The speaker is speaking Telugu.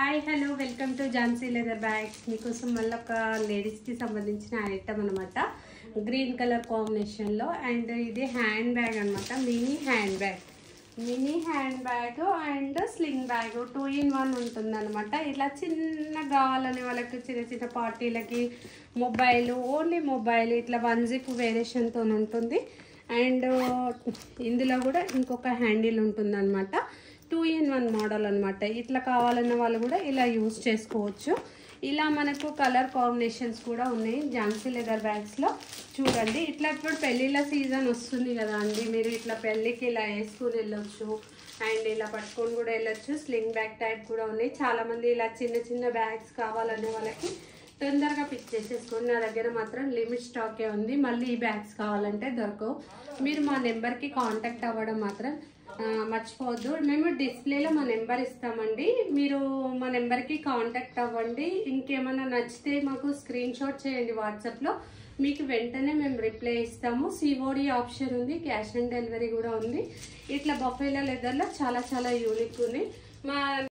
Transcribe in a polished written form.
Hi hello welcome to Jhansi leather bags. మీకోసం మళ్ళీ ఒక లేడీస్కి సంబంధించిన ఐటమ్ అనమాట. గ్రీన్ కలర్ కాంబినేషన్లో అండ్ ఇది హ్యాండ్ బ్యాగ్ అనమాట. Mini hand bag and sling bag 2-in-1 ఉంటుందన్నమాట. ఇట్లా చిన్న కావాలనే వాళ్ళకి చిన్న చిన్న పార్టీలకి ఓన్లీ మొబైల్ ఇట్లా 1 zip వేరియేషన్తో ఉంటుంది. అండ్ ఇందులో కూడా ఇంకొక హ్యాండిల్ ఉంటుందన్నమాట. 2-in-1 మోడల్ అనమాట. ఇట్లా కావాలన్న వాళ్ళు కూడా ఇలా యూజ్ చేసుకోవచ్చు. ఇలా మనకు కలర్ కాంబినేషన్స్ కూడా ఉన్నాయి ఝాన్సీ లెదర్ బ్యాగ్స్లో. చూడండి, ఇట్లా ఇప్పుడు పెళ్ళిళ్ళ సీజన్ వస్తుంది కదా అండి, మీరు ఇట్లా పెళ్ళికి ఇలా వేసుకుని వెళ్ళొచ్చు అండ్ ఇలా పట్టుకొని కూడా వెళ్ళొచ్చు. స్లింగ్ బ్యాగ్ టైప్ కూడా ఉన్నాయి. చాలామంది ఇలా చిన్న చిన్న బ్యాగ్స్ కావాలనే వాళ్ళకి తొందరగా పిక్ చేసేసుకోండి. నా దగ్గర మాత్రం లిమిట్ స్టాకే ఉంది. మళ్ళీ ఈ బ్యాగ్స్ కావాలంటే దొరకవు. మీరు మా నెంబర్కి కాంటాక్ట్ అవ్వడం మాత్రం మర్చిపోవద్దు. మేము డిస్ప్లేలో మా నెంబర్ ఇస్తామండి. మీరు మా నెంబర్కి కాంటాక్ట్ అవ్వండి. ఇంకేమైనా నచ్చితే మాకు స్క్రీన్ షాట్ చేయండి వాట్సాప్లో. మీకు వెంటనే మేము రిప్లై ఇస్తాము. సిఓడి ఆప్షన్ ఉంది, క్యాష్ ఆన్ డెలివరీ కూడా ఉంది. ఇట్లా బఫెలో లెదర్లో చాలా యూనిక్ ఉంది. మా